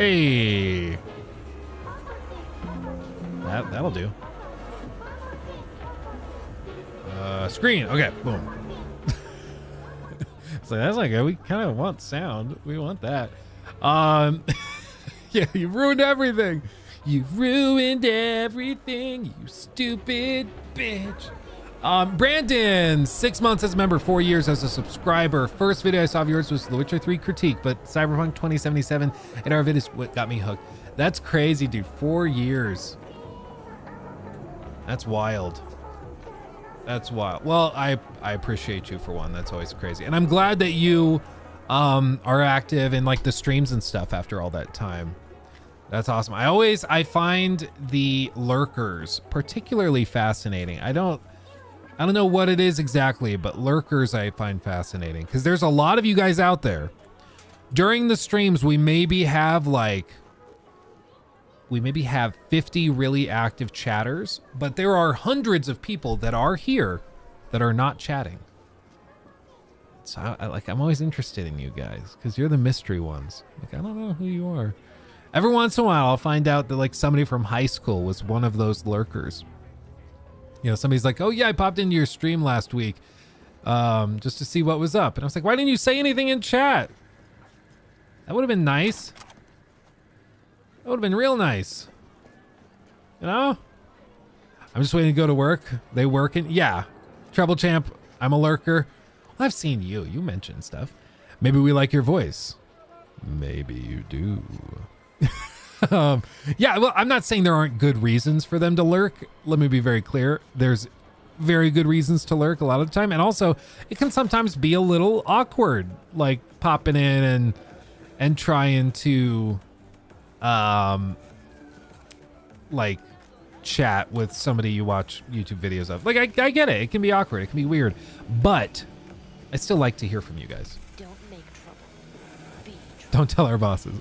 Hey. That'll do. Screen. Okay, boom. So that's like we kind of want sound. We want that. Yeah, you ruined everything. You've ruined everything, you stupid bitch. Brandon, 6 months as a member, 4 years as a subscriber. First video I saw of yours was The Witcher 3 critique, but Cyberpunk 2077 and our vid is what got me hooked. That's crazy, dude. 4 years. That's wild. That's wild. Well, I appreciate you for one. That's always crazy. And I'm glad that you are active in like the streams and stuff after all that time. That's awesome. I find the lurkers particularly fascinating. I don't know what it is exactly, but lurkers I find fascinating because there's a lot of you guys out there. During the streams, we maybe have 50 really active chatters, but there are hundreds of people that are here that are not chatting. So I'm always interested in you guys because you're the mystery ones. Like, I don't know who you are. Every once in a while, I'll find out that like somebody from high school was one of those lurkers. You know, somebody's like, oh yeah, I popped into your stream last week just to see what was up. And I was like, why didn't you say anything in chat? That would have been nice. That would have been real nice. You know? I'm just waiting to go to work. They working? Yeah. Treble Champ, I'm a lurker. Well, I've seen you. You mentioned stuff. Maybe we like your voice. Maybe you do. Yeah, well, I'm not saying there aren't good reasons for them to lurk. Let me be very clear. There's very good reasons to lurk a lot of the time. And also, it can sometimes be a little awkward, like popping in and trying to like chat with somebody you watch YouTube videos of. Like, I get it. It can be awkward. It can be weird. But I still like to hear from you guys. Don't make trouble. Be trouble. Don't tell our bosses.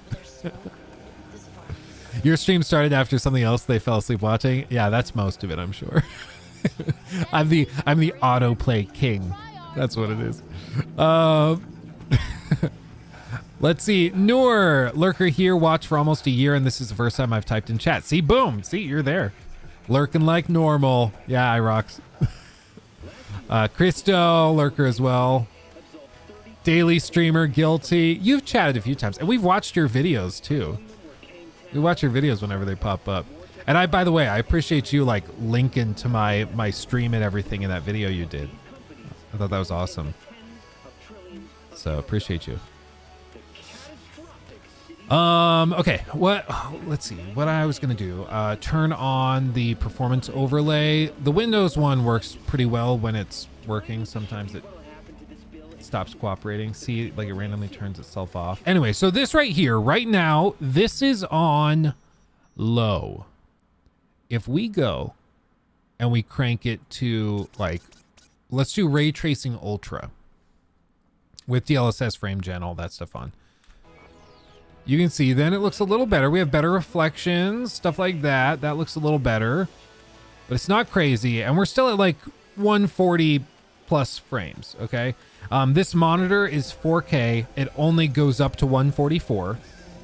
Your stream started after something else they fell asleep watching. Yeah, that's most of it, I'm sure. I'm the autoplay king. That's what it is. Let's see. Noor, lurker here, watch for almost a year, and this is the first time I've typed in chat. See, boom. See, you're there. Lurking like normal. Yeah, I rocks. Christo, lurker as well. Daily streamer, guilty. You've chatted a few times, and we've watched your videos too. We watch your videos whenever they pop up. And by the way, I appreciate you like linking to my stream and everything in that video you did. I thought that was awesome. So appreciate you. Okay, let's see what I was gonna do. Turn on the performance overlay. The Windows one works pretty well when it's working. Sometimes it stops cooperating. See, like it randomly turns itself off. Anyway, so this right here, right now, this is on low. If we go and we crank it to like, let's do ray tracing ultra with DLSS frame gen, all that stuff on. You can see then it looks a little better. We have better reflections, stuff like that. That looks a little better, but it's not crazy. And we're still at like 140 plus frames, okay? This monitor is 4K. It only goes up to 144.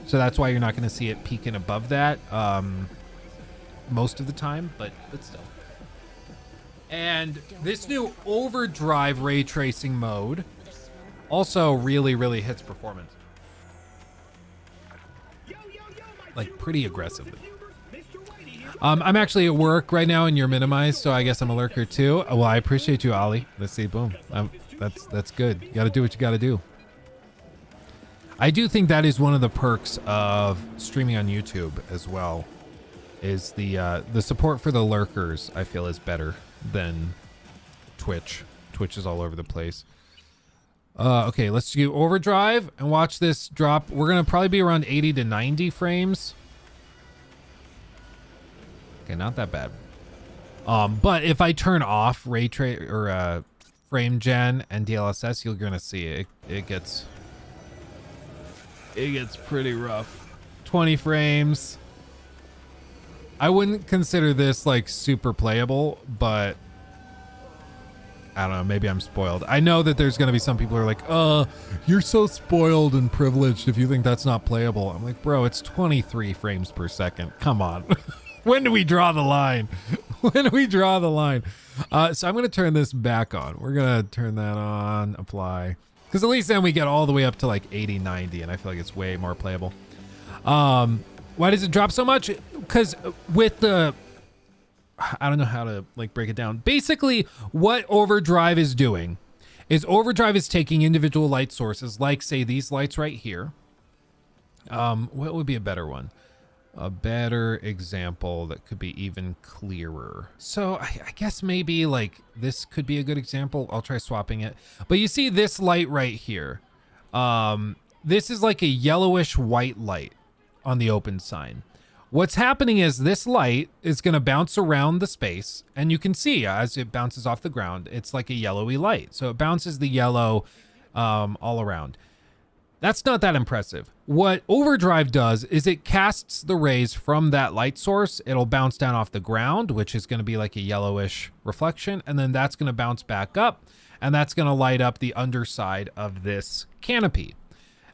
So that's why you're not gonna see it peaking above that most of the time, but still. And this new Overdrive ray tracing mode also really hits performance. Like pretty aggressively. I'm actually at work right now and you're minimized, so I guess I'm a lurker too. Well, I appreciate you, Ollie. Let's see, boom. That's good. You gotta do what you gotta do. I do think that is one of the perks of streaming on YouTube as well, is the support for the lurkers, I feel, is better than Twitch. Twitch is all over the place. Okay, let's do Overdrive and watch this drop. We're gonna probably be around 80 to 90 frames. Okay, not that bad. But if I turn off ray trace or frame gen and DLSS, you're gonna see it. It gets pretty rough. 20 frames. I wouldn't consider this like super playable, but I don't know, maybe I'm spoiled. I know that there's going to be some people who are like, you're so spoiled and privileged if you think that's not playable. I'm like, bro, it's 23 frames per second. Come on. When do we draw the line? When do we draw the line? So I'm going to turn this back on. We're going to turn that on, apply. Because at least then we get all the way up to like 80, 90, and I feel like it's way more playable. Why does it drop so much? Because with the... I don't know how to like break it down. Basically, what Overdrive is doing is Overdrive is taking individual light sources, like say these lights right here. What would be a better one? A better example that could be even clearer. So I guess maybe like this could be a good example. I'll try swapping it. But you see this light right here. This is like a yellowish white light on the open sign. What's happening is this light is going to bounce around the space, and you can see as it bounces off the ground, it's like a yellowy light. So it bounces the yellow all around. That's not that impressive. What Overdrive does is it casts the rays from that light source. It'll bounce down off the ground, which is going to be like a yellowish reflection, and then that's going to bounce back up, and that's going to light up the underside of this canopy.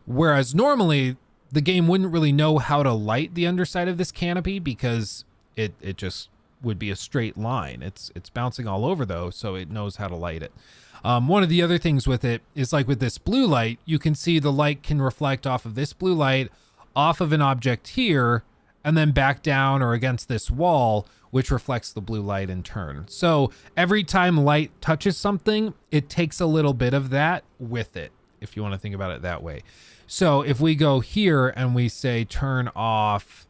Whereas normally the game wouldn't really know how to light the underside of this canopy because it just would be a straight line. It's bouncing all over though, so it knows how to light it. One of the other things with it is like with this blue light, you can see the light can reflect off of this blue light, off of an object here, and then back down or against this wall, which reflects the blue light in turn. So every time light touches something, it takes a little bit of that with it, if you want to think about it that way. So if we go here and we say turn off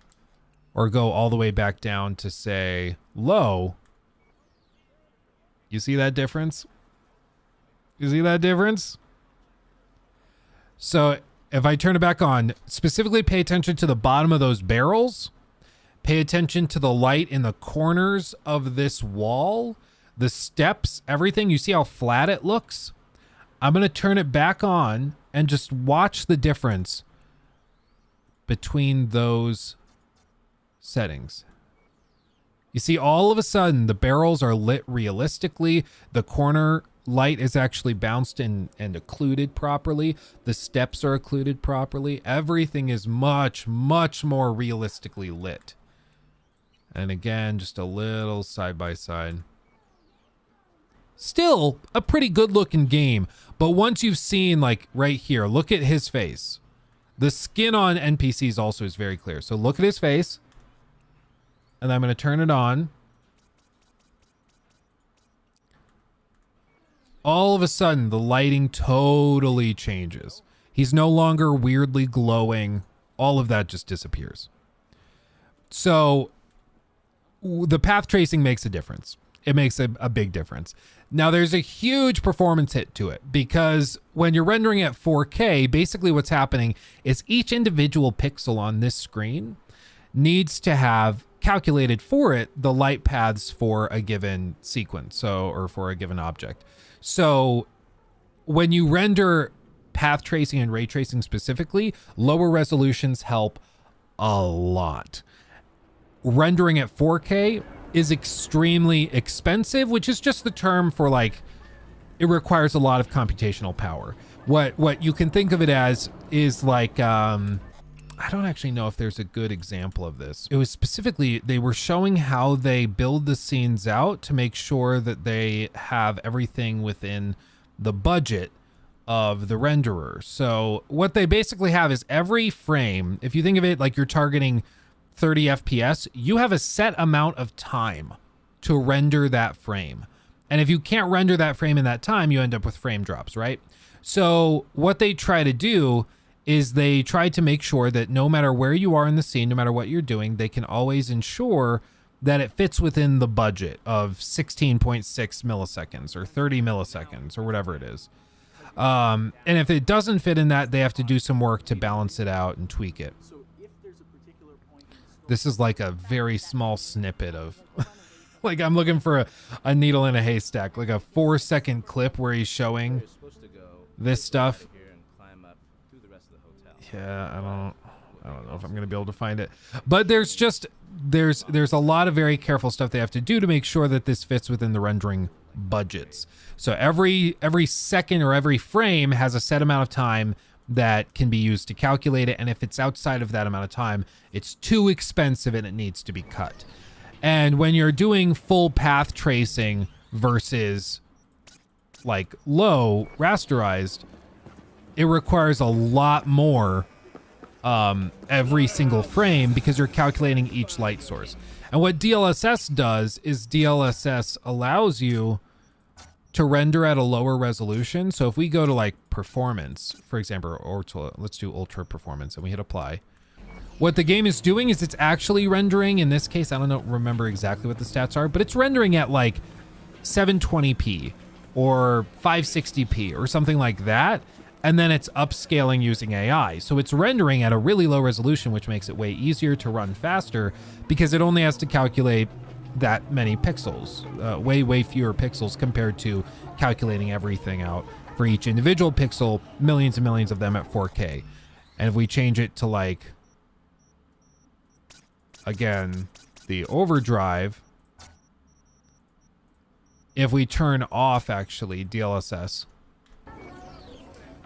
or go all the way back down to say low, you see that difference? You see that difference? So if I turn it back on, specifically pay attention to the bottom of those barrels, pay attention to the light in the corners of this wall, the steps, everything. You see how flat it looks? I'm going to turn it back on and just watch the difference between those settings. You see, all of a sudden, the barrels are lit realistically. The corner light is actually bounced and occluded properly. The steps are occluded properly. Everything is much, much more realistically lit. And again, just a little side by side. Still a pretty good looking game, but once you've seen like right here, look at his face. The skin on NPCs also is very clear. So look at his face, and I'm going to turn it on. All of a sudden, the lighting totally changes. He's no longer weirdly glowing. All of that just disappears. So the path tracing makes a difference. It makes a big difference. Now, there's a huge performance hit to it because when you're rendering at 4K, basically what's happening is each individual pixel on this screen needs to have calculated for it the light paths for a given sequence, or for a given object. So when you render path tracing and ray tracing specifically, lower resolutions help a lot. Rendering at 4K is extremely expensive, which is just the term for like, it requires a lot of computational power. What you can think of it as is like, I don't actually know if there's a good example of this. It was specifically, they were showing how they build the scenes out to make sure that they have everything within the budget of the renderer. So what they basically have is every frame, if you think of it like you're targeting 30 FPS, you have a set amount of time to render that frame. And if you can't render that frame in that time, you end up with frame drops, right? So what they try to do is they try to make sure that no matter where you are in the scene, no matter what you're doing, they can always ensure that it fits within the budget of 16.6 milliseconds or 30 milliseconds or whatever it is. And if it doesn't fit in that, they have to do some work to balance it out and tweak it. This is like a very small snippet of, like I'm looking for a needle in a haystack, like a 4-second clip where he's showing this stuff. Yeah, I don't know if I'm gonna be able to find it, but there's a lot of very careful stuff they have to do to make sure that this fits within the rendering budgets. So every second or every frame has a set amount of time that can be used to calculate it, and if it's outside of that amount of time, it's too expensive and it needs to be cut. And when you're doing full path tracing versus like low rasterized, it requires a lot more every single frame because you're calculating each light source. And what DLSS does is DLSS allows you to render at a lower resolution. So if we go to like performance, for example, or let's do ultra performance and we hit apply. What the game is doing is it's actually rendering, in this case, I don't remember exactly what the stats are, but it's rendering at like 720p or 560p or something like that. And then it's upscaling using AI. So it's rendering at a really low resolution, which makes it way easier to run faster because it only has to calculate that many pixels, way fewer pixels compared to calculating everything out for each individual pixel, millions and millions of them at 4K. And if we change it to like, again, the overdrive, if we turn off actually DLSS,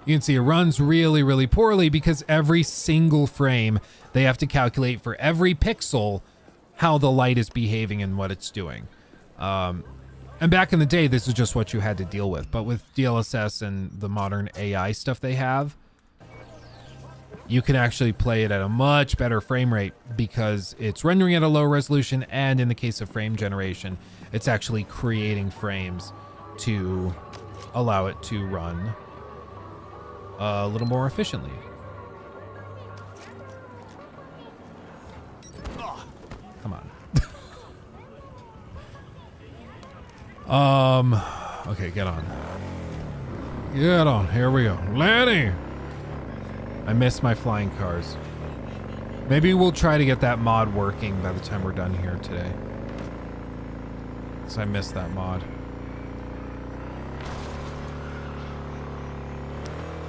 you can see it runs really, really poorly because every single frame they have to calculate for every pixel how the light is behaving and what it's doing. And back in the day, this is just what you had to deal with. But with DLSS and the modern AI stuff they have, you can actually play it at a much better frame rate because it's rendering at a low resolution, and in the case of frame generation, it's actually creating frames to allow it to run a little more efficiently. Come on. Okay, get on. Get on. Here we go. Lanny! I miss my flying cars. Maybe we'll try to get that mod working by the time we're done here today. Because I missed that mod.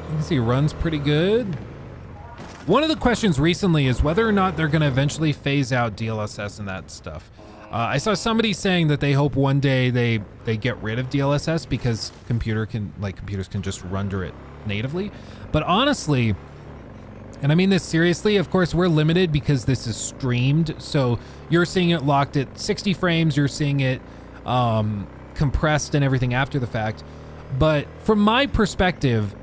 You can see it runs pretty good. One of the questions recently is whether or not they're going to eventually phase out DLSS and that stuff. I saw somebody saying that they hope one day they get rid of DLSS because computers can just render it natively. But honestly, and I mean this seriously, of course we're limited because this is streamed. So you're seeing it locked at 60 frames. You're seeing it compressed and everything after the fact. But from my perspective,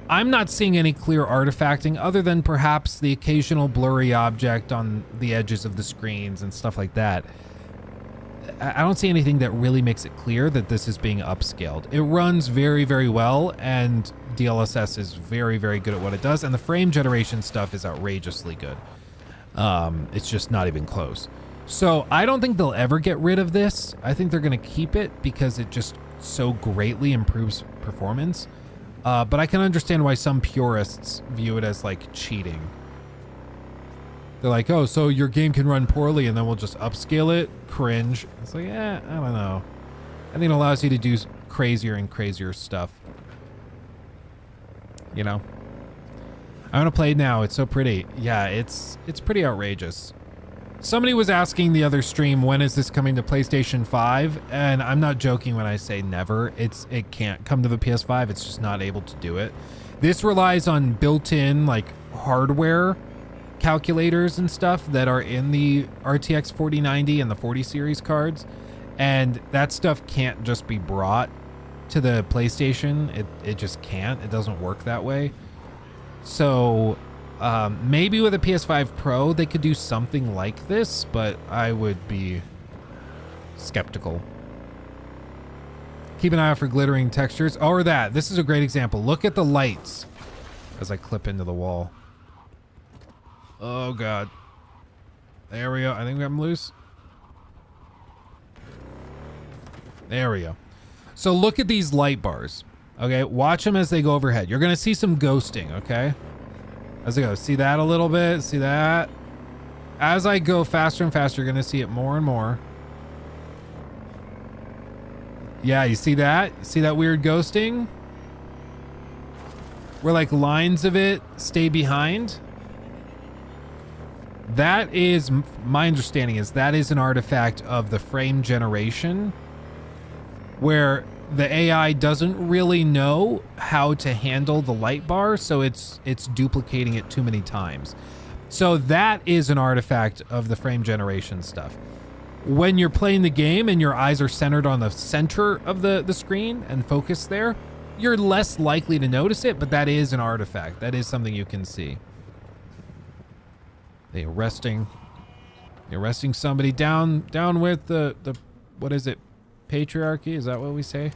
I'm not seeing any clear artifacting other than perhaps the occasional blurry object on the edges of the screens and stuff like that. I don't see anything that really makes it clear that this is being upscaled. It runs very, very well, and DLSS is very, very good at what it does, and the frame generation stuff is outrageously good. It's just not even close. So I don't think they'll ever get rid of this. I think they're going to keep it because it just so greatly improves performance. But I can understand why some purists view it as like cheating. They're like, oh, so your game can run poorly and then we'll just upscale it? Cringe. It's like, I don't know. I think it allows you to do crazier and crazier stuff. You know? I want to play it now. It's so pretty. Yeah, it's pretty outrageous. Somebody was asking the other stream, when is this coming to PlayStation 5? And I'm not joking when I say never. It can't come to the PS5. It's just not able to do it. This relies on built-in like hardware calculators and stuff that are in the RTX 4090 and the 40 series cards. And that stuff can't just be brought to the PlayStation. It just can't. It doesn't work that way. So maybe with a PS5 Pro, they could do something like this, but I would be skeptical. Keep an eye out for glittering textures. Or that. This is a great example. Look at the lights as I clip into the wall. Oh, God. There we go. I think we got them loose. There we go. So look at these light bars. Okay, watch them as they go overhead. You're going to see some ghosting, okay? As I go, see that a little bit? See that? As I go faster and faster, you're going to see it more and more. Yeah, you see that? See that weird ghosting? Where like lines of it stay behind? That is, my understanding is that is an artifact of the frame generation where the AI doesn't really know how to handle the light bar, so it's duplicating it too many times. So that is an artifact of the frame generation stuff. When you're playing the game and your eyes are centered on the center of the screen and focused there, you're less likely to notice it, but that is an artifact. That is something you can see. They're arresting somebody down with the what is it? Patriarchy? Is that what we say?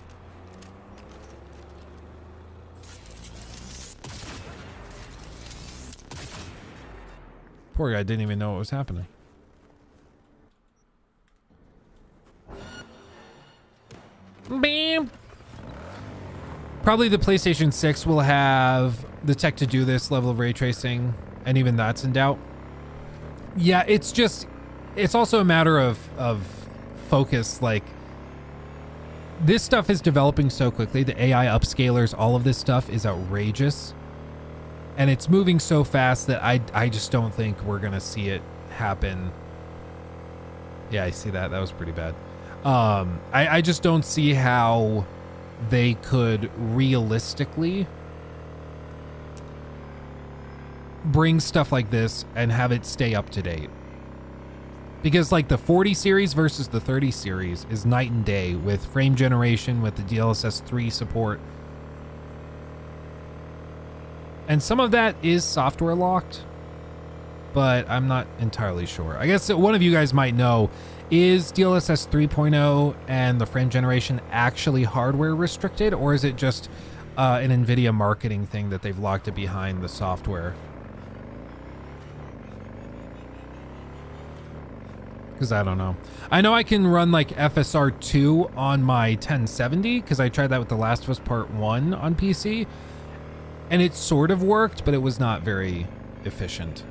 Poor guy didn't even know what was happening. Bam. Probably the PlayStation 6 will have the tech to do this level of ray tracing, and even that's in doubt. Yeah, it's also a matter of focus. Like, this stuff is developing so quickly. The AI upscalers, all of this stuff is outrageous. And it's moving so fast that I just don't think we're going to see it happen. Yeah, I see that. That was pretty bad. I just don't see how they could realistically bring stuff like this and have it stay up to date. Because like the 40 series versus the 30 series is night and day with frame generation, with the DLSS 3 support. And some of that is software locked, but I'm not entirely sure. I guess one of you guys might know, is DLSS 3.0 and the frame generation actually hardware restricted, or is it just an NVIDIA marketing thing that they've locked it behind the software? Because I don't know. I know I can run like FSR 2 on my 1070 because I tried that with The Last of Us Part 1 on PC. And it sort of worked, but it was not very efficient.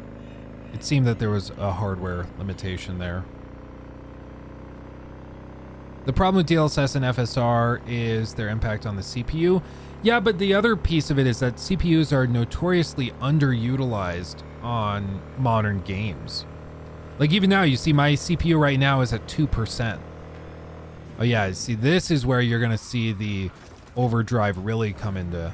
It seemed that there was a hardware limitation there. The problem with DLSS and FSR is their impact on the CPU. Yeah, but the other piece of it is that CPUs are notoriously underutilized on modern games. Like even now, you see my CPU right now is at 2%. Oh yeah, see, this is where you're gonna see the overdrive really come into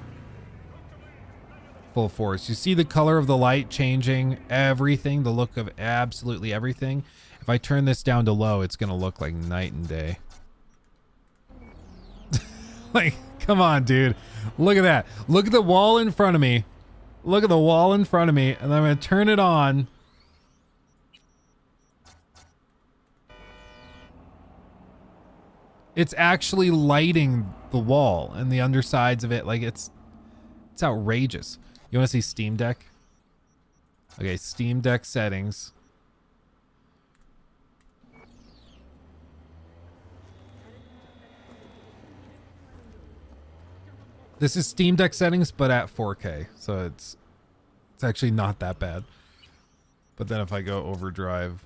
full force. You see the color of the light changing, everything, the look of absolutely everything. If I turn this down to low, it's gonna look like night and day. Like, come on, dude. Look at that. Look at the wall in front of me. Look at the wall in front of me, and I'm gonna turn it on. It's actually lighting the wall and the undersides of it. Like it's outrageous. You want to see Steam Deck? Okay, Steam Deck settings. This is Steam Deck settings, but at 4K, so it's actually not that bad. But then if I go overdrive,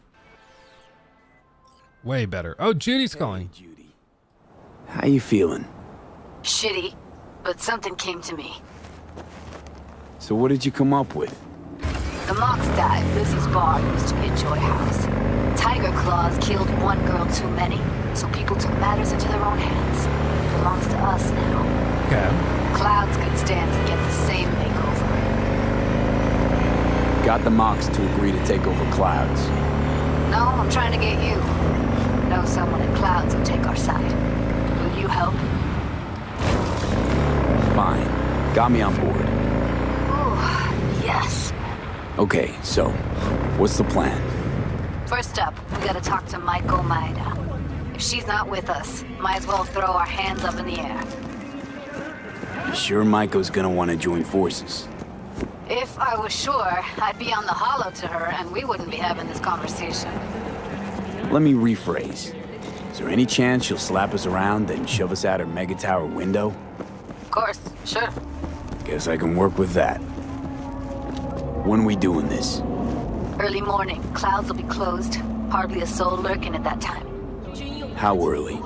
way better. Oh, Judy's calling. Hey, Judy. How you feeling? Shitty, but something came to me. So what did you come up with? The Mox died. Lizzie's bar used to be a joy house. Tiger Claws killed one girl too many, so people took matters into their own hands. It belongs to us now. Okay. Clouds could stand to get the same makeover. Got the Mox to agree to take over Clouds. No, I'm trying to get you. Know someone at Clouds who'll take our side. Will you help? Fine. Got me on board. Ooh, yes. Okay, so, what's the plan? First up, we gotta talk to Maiko Maeda. If she's not with us, might as well throw our hands up in the air. You sure Maiko's gonna want to join forces? If I was sure, I'd be on the hollow to her and we wouldn't be having this conversation. Let me rephrase. Is there any chance she'll slap us around and shove us out her mega tower window? Of course, sure. Guess I can work with that. When we doing this? Early morning, Clouds will be closed. Hardly a soul lurking at that time. How early?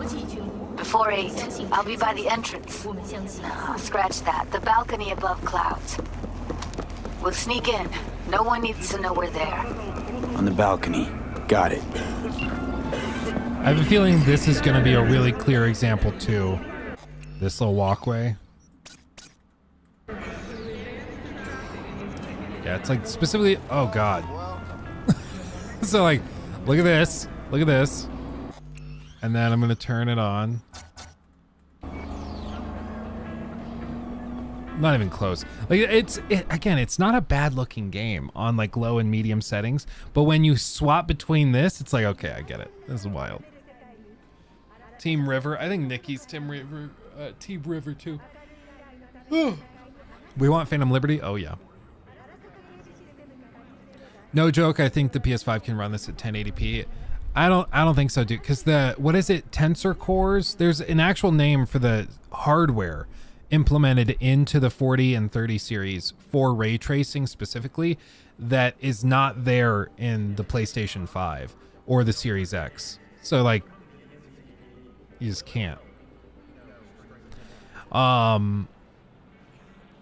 Before 8, I'll be by the entrance. No, scratch that. The balcony above Clouds. We'll sneak in. No one needs to know we're there. On the balcony. Got it. I have a feeling this is going to be a really clear example too. This little walkway. Yeah, it's like specifically, oh God. So like, look at this, and then I'm gonna turn it on. Not even close. Like again, it's not a bad looking game on like low and medium settings, but when you swap between this, it's like, okay, I get it. This is wild. Team River, I think Nikki's Team River too. We want Phantom Liberty? Oh yeah. No joke, I think the PS5 can run this at 1080p. I don't think so, dude, because what is it, tensor cores? There's an actual name for the hardware implemented into the 40 and 30 series for ray tracing specifically that is not there in the PlayStation 5 or the Series X. So like, you just can't.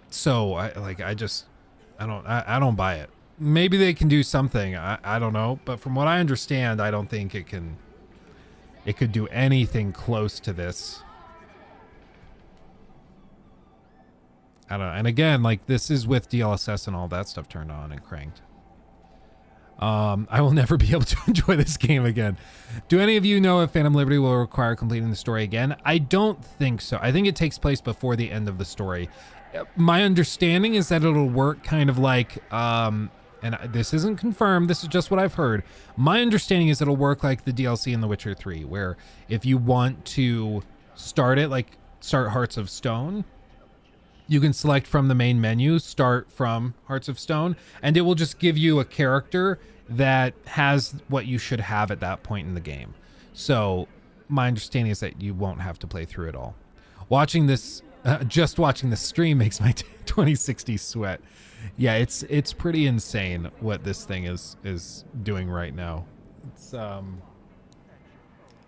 So I don't buy it. Maybe they can do something. I don't know. But from what I understand, I don't think it could do anything close to this. I don't know. And again, like this is with DLSS and all that stuff turned on and cranked. I will never be able to enjoy this game again. Do any of you know if Phantom Liberty will require completing the story again? I don't think so. I think it takes place before the end of the story. My understanding is that it'll work kind of like, and this isn't confirmed, this is just what I've heard. My understanding is it'll work like the DLC in The Witcher 3, where if you want to start it, like start Hearts of Stone, you can select from the main menu, start from Hearts of Stone, and it will just give you a character that has what you should have at that point in the game. So my understanding is that you won't have to play through it all. Watching this, just watching the stream makes my 2060 sweat. Yeah, it's pretty insane what this thing is doing right now. It's a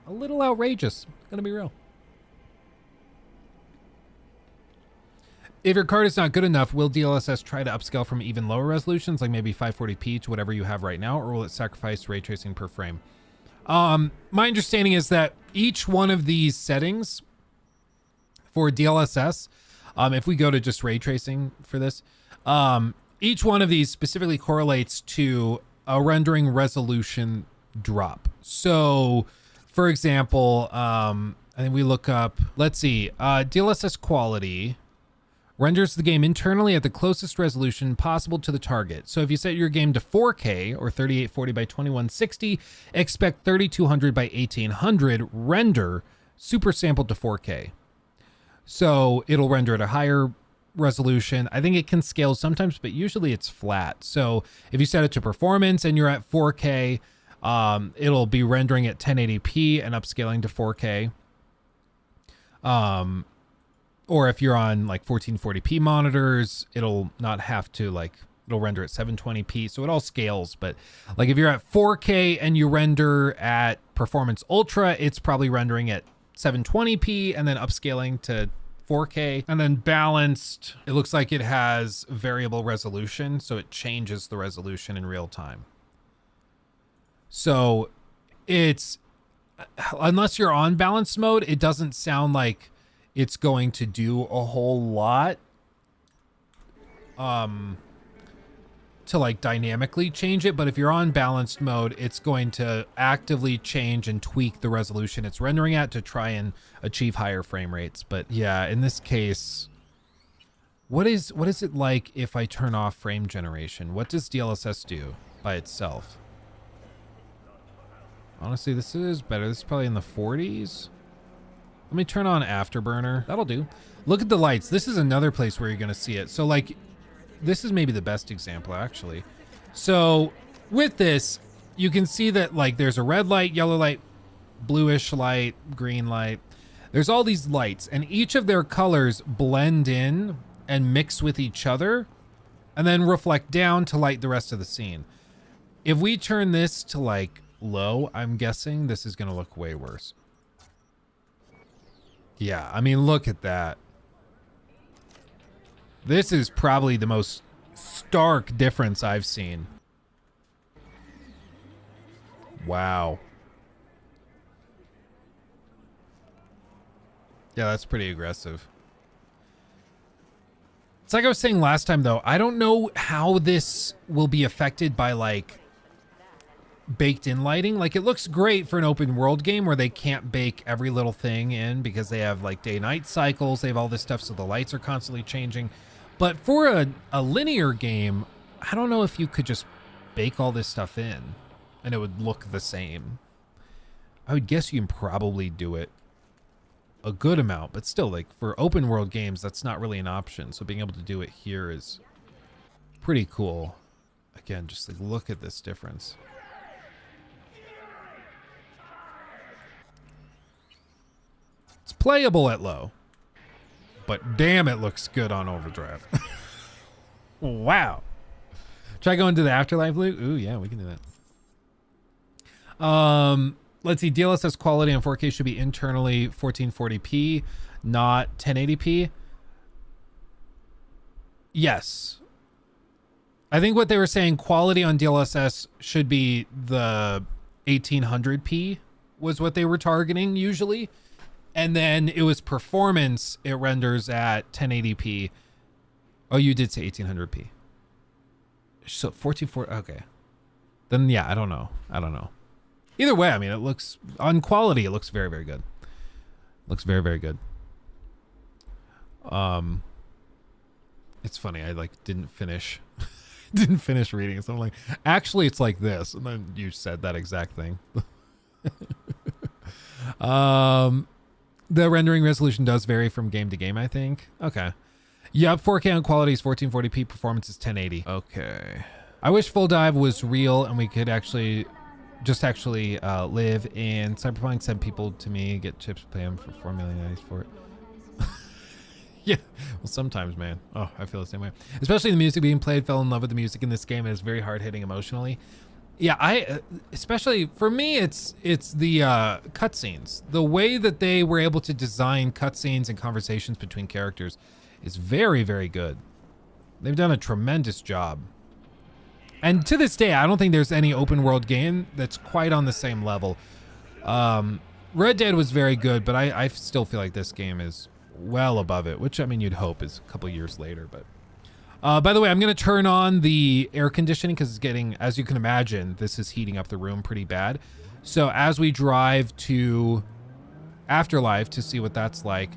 little outrageous, gonna be real. If your card is not good enough, will DLSS try to upscale from even lower resolutions, like maybe 540p to whatever you have right now, or will it sacrifice ray tracing per frame? My understanding is that each one of these settings for DLSS, if we go to just ray tracing for this, each one of these specifically correlates to a rendering resolution drop. So, for example, I think we look up, let's see, DLSS quality renders the game internally at the closest resolution possible to the target. So if you set your game to 4K or 3840 by 2160, expect 3200 by 1800 render super sampled to 4K. So it'll render at a higher resolution. I think it can scale sometimes, but usually it's flat. So if you set it to performance and you're at 4K, it'll be rendering at 1080p and upscaling to 4K. Or if you're on like 1440p monitors, it'll not have to, like, it'll render at 720p. So it all scales. But like if you're at 4K and you render at performance ultra, it's probably rendering at 720p and then upscaling to 4K. And then balanced, it looks like it has variable resolution, so it changes the resolution in real time. So it's, unless you're on balanced mode, it doesn't sound like it's going to do a whole lot to like dynamically change it. But if you're on balanced mode, it's going to actively change and tweak the resolution it's rendering at to try and achieve higher frame rates. But yeah, in this case, what is it like if I turn off frame generation? What does DLSS do by itself? Honestly, this is better. This is probably in the 40s. Let me turn on Afterburner. That'll do. Look at the lights. This is another place where you're going to see it. So like, this is maybe the best example actually. So with this, you can see that like there's a red light, yellow light, bluish light, green light. There's all these lights and each of their colors blend in and mix with each other and then reflect down to light the rest of the scene. If we turn this to like low, I'm guessing this is going to look way worse. Yeah, I mean, look at that. This is probably the most stark difference I've seen. Wow. Yeah, that's pretty aggressive. It's like I was saying last time, though. I don't know how this will be affected by, like, baked-in lighting. Like, it looks great for an open-world game where they can't bake every little thing in because they have, like, day-night cycles. They have all this stuff, so the lights are constantly changing. But for a linear game, I don't know if you could just bake all this stuff in and it would look the same. I would guess you can probably do it a good amount, but still, like, for open world games, that's not really an option. So being able to do it here is pretty cool. Again, just like look at this difference. It's playable at low, but damn, it looks good on Overdrive. Wow. Try going to the Afterlife loop. Ooh, yeah, we can do that. Let's see. DLSS quality on 4K should be internally 1440p, not 1080p. Yes. I think what they were saying, quality on DLSS should be the 1800p was what they were targeting usually. And then it was performance. It renders at 1080p. Oh, you did say 1800p. So 1440. Okay. Then yeah, I don't know. Either way, I mean, it looks on quality. It looks very, very good. Looks very, very good. It's funny. I like didn't finish reading. So I'm like, actually, it's like this. And then you said that exact thing. The rendering resolution does vary from game to game, I think. Okay. Yep, 4K on quality is 1440p. Performance is 1080. Okay. I wish Full Dive was real and we could actually live in Cyberpunk. Send people to me, get chips, pay them for $4 million for it. Yeah, well, sometimes, man. Oh, I feel the same way. Especially the music being played. Fell in love with the music in this game. And it's very hard hitting emotionally. Yeah, especially for me, it's the cutscenes. The way that they were able to design cutscenes and conversations between characters is very, very good. They've done a tremendous job. And to this day, I don't think there's any open world game that's quite on the same level. Red Dead was very good, but I still feel like this game is well above it, which I mean, you'd hope is a couple years later. But by the way, I'm going to turn on the air conditioning because it's getting, as you can imagine, this is heating up the room pretty bad. So as we drive to Afterlife to see what that's like,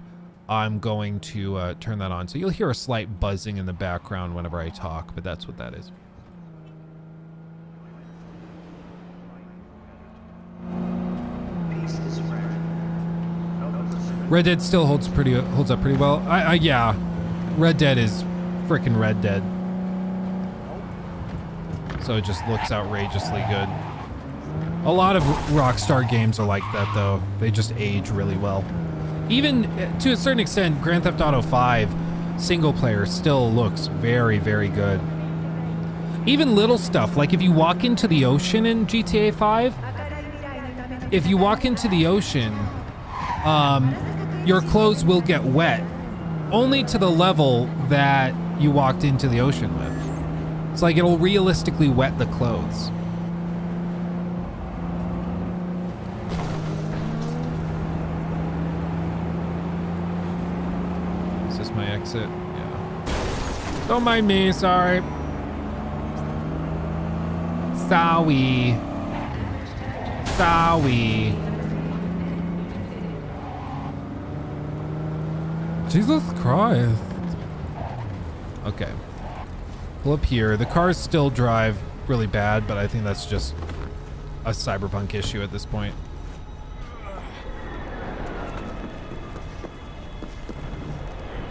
I'm going to turn that on. So you'll hear a slight buzzing in the background whenever I talk, but that's what that is. Red Dead still holds up pretty well. Yeah, Red Dead is freaking Red Dead. So it just looks outrageously good. A lot of Rockstar games are like that, though. They just age really well. Even to a certain extent, Grand Theft Auto 5 single player still looks very, very good. Even little stuff, like if you walk into the ocean in GTA 5, if you walk into the ocean, your clothes will get wet, only to the level that you walked into the ocean with. It's like it'll realistically wet the clothes. Is this my exit? Yeah. Don't mind me, sorry. Sorry. Jesus Christ. Okay. Pull up here. The cars still drive really bad, but I think that's just a Cyberpunk issue at this point.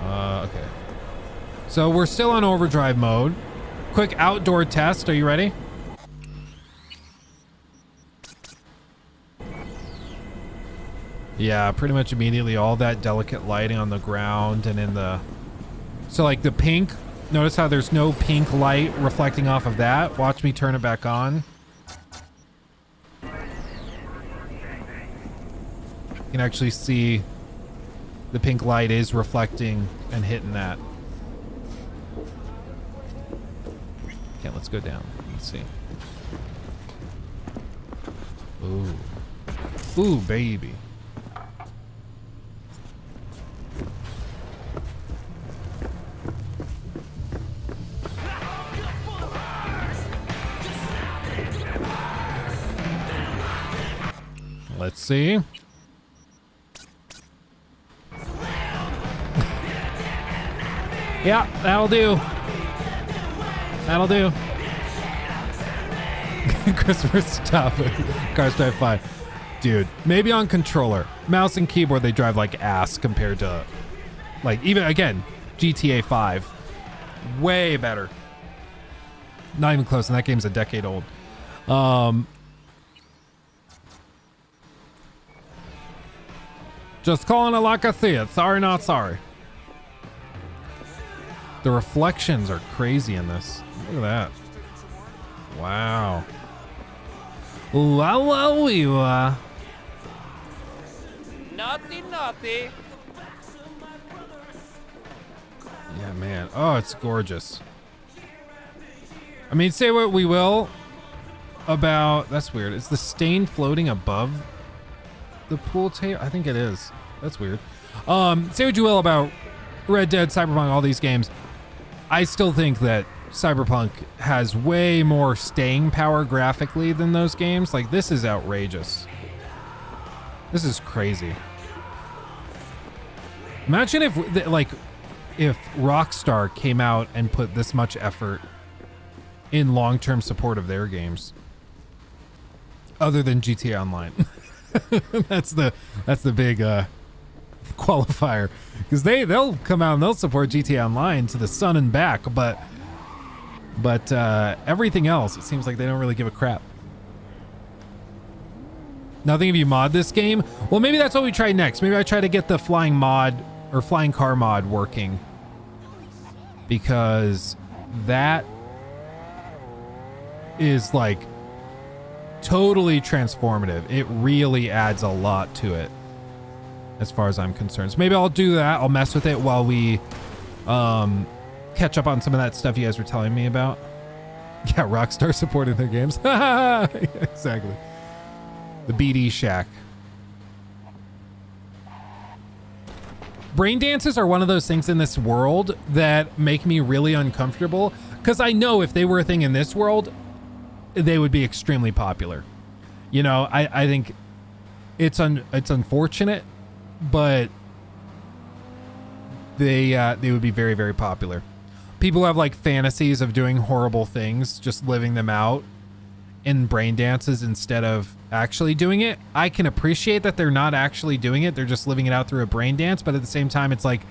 Okay. So we're still on overdrive mode. Quick outdoor test. Are you ready? Yeah, pretty much immediately all that delicate lighting on the ground and in the... So like the pink, notice how there's no pink light reflecting off of that? Watch me turn it back on. You can actually see the pink light is reflecting and hitting that. Okay, let's go down. Let's see. Ooh. Ooh, baby. Let's see. Yeah, that'll do. That'll do. Christopher, stop it. Cars drive fine. Dude, maybe on controller. Mouse and keyboard, they drive like ass compared to, like, even, again, GTA 5. Way better. Not even close, and that game's a decade old. Just calling it like I see it. Sorry, not sorry. The reflections are crazy in this. Look at that. Wow. Wow. Naughty, naughty. Yeah, man. Oh, it's gorgeous. I mean, say what we will about... That's weird. Is the stain floating above the pool table? I think it is. That's weird. Say what you will about Red Dead, Cyberpunk, all these games. I still think that Cyberpunk has way more staying power graphically than those games. Like, this is outrageous. This is crazy. Imagine if, like, if Rockstar came out and put this much effort in long-term support of their games, other than GTA Online. that's the big qualifier, because they'll come out and they'll support GTA Online to the sun and back, but everything else, it seems like they don't really give a crap. Nothing if you mod this game. Well, maybe that's what we try next. Maybe I try to get the flying mod or flying car mod working, because that is like totally transformative. It really adds a lot to it as far as I'm concerned. So maybe I'll do that. I'll mess with it while we catch up on some of that stuff you guys were telling me about. Yeah, Rockstar supported their games. Exactly. The BD Shack. Brain dances are one of those things in this world that make me really uncomfortable, because I know if they were a thing in this world, they would be extremely popular. You know, I think it's unfortunate, but they would be very, very popular. People have like fantasies of doing horrible things, just living them out in brain dances instead of actually doing it. I can appreciate that they're not actually doing it. They're just living it out through a brain dance. But at the same time, it's like,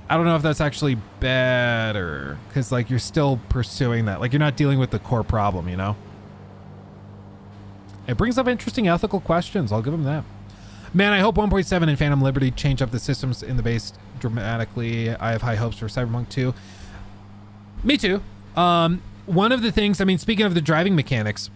I don't know if that's actually better, because like you're still pursuing that. Like you're not dealing with the core problem, you know? It brings up interesting ethical questions. I'll give them that. Man, I hope 1.7 and Phantom Liberty change up the systems in the base dramatically. I have high hopes for Cyberpunk 2. Me too. One of the things, I mean, speaking of the driving mechanics,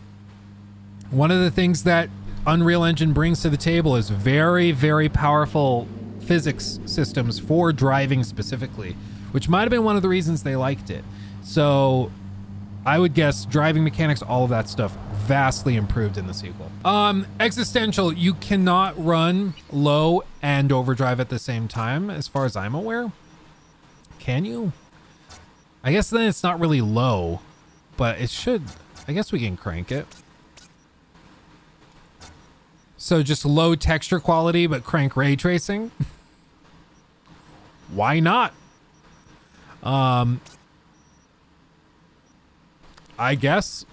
one of the things that Unreal Engine brings to the table is very, very powerful physics systems for driving specifically, which might have been one of the reasons they liked it. So I would guess driving mechanics, all of that stuff, vastly improved in the sequel. Existential, you cannot run low and overdrive at the same time, as far as I'm aware. Can you? I guess then it's not really low, but it should. I guess we can crank it. So just low texture quality, but crank ray tracing. Why not? I guess.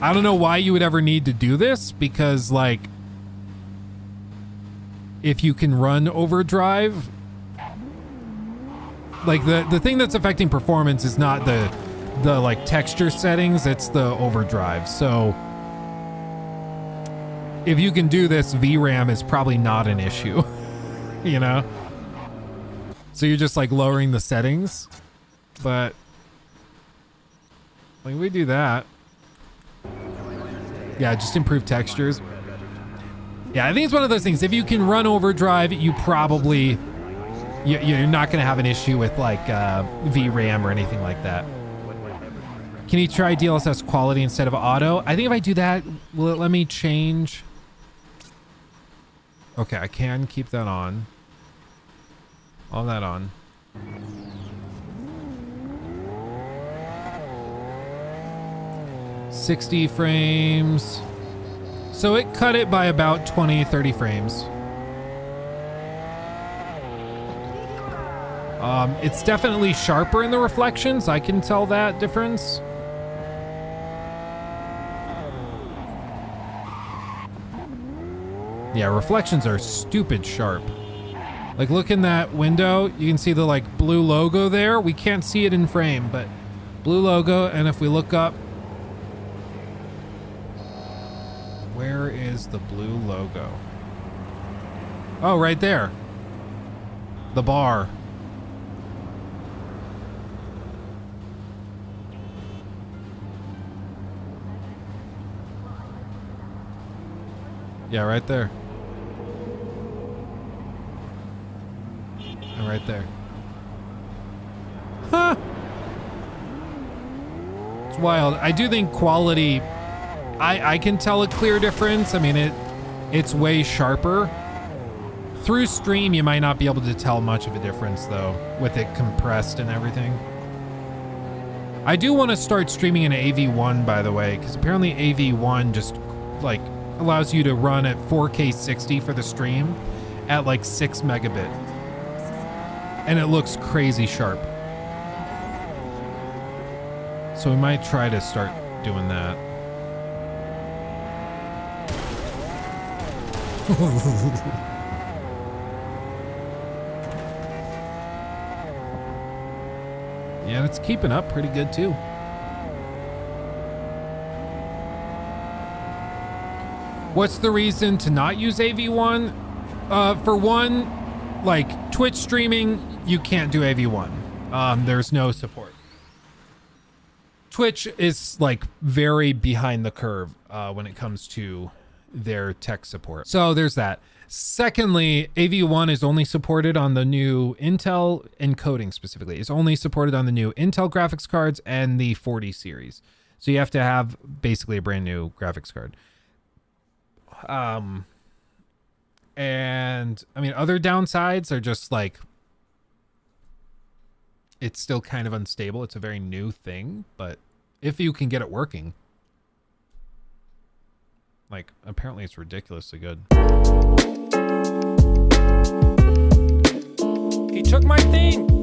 I don't know why you would ever need to do this, because like if you can run overdrive, like the thing that's affecting performance is not the like texture settings, it's the overdrive. So if you can do this, VRAM is probably not an issue, you know? So you're just like lowering the settings, but like we do that. Yeah, just improve textures. Yeah, I think it's one of those things. If you can run overdrive, you probably, you're not going to have an issue with like VRAM or anything like that. Can you try DLSS quality instead of auto? I think if I do that, will it let me change? Okay, I can keep that on. All that on. $60 frames. So it cut it by about 20, 30 frames. It's definitely sharper in the reflections. I can tell that difference. Yeah, reflections are stupid sharp. Like, look in that window. You can see the, like, blue logo there. We can't see it in frame, but blue logo. And if we look up, where is the blue logo? Oh, right there. The bar. Yeah, right there. And right there. Huh. It's wild. I do think quality, I can tell a clear difference. I mean, it's way sharper. Through stream, you might not be able to tell much of a difference, though, with it compressed and everything. I do want to start streaming in AV1, by the way, because apparently AV1 just, like, allows you to run at 4K 60 for the stream at, like, 6 megabit. And it looks crazy sharp. So we might try to start doing that. Yeah, it's keeping up pretty good too. What's the reason to not use AV1? For one, like Twitch streaming, you can't do AV1. There's no support. Twitch is like very behind the curve when it comes to their tech support. So there's that. Secondly, AV1 is only supported on the new Intel encoding specifically. It's only supported on the new Intel graphics cards and the 40 series. So you have to have basically a brand new graphics card. And I mean, other downsides are just like, it's still kind of unstable. It's a very new thing, but if you can get it working, like apparently it's ridiculously good. He took my thing.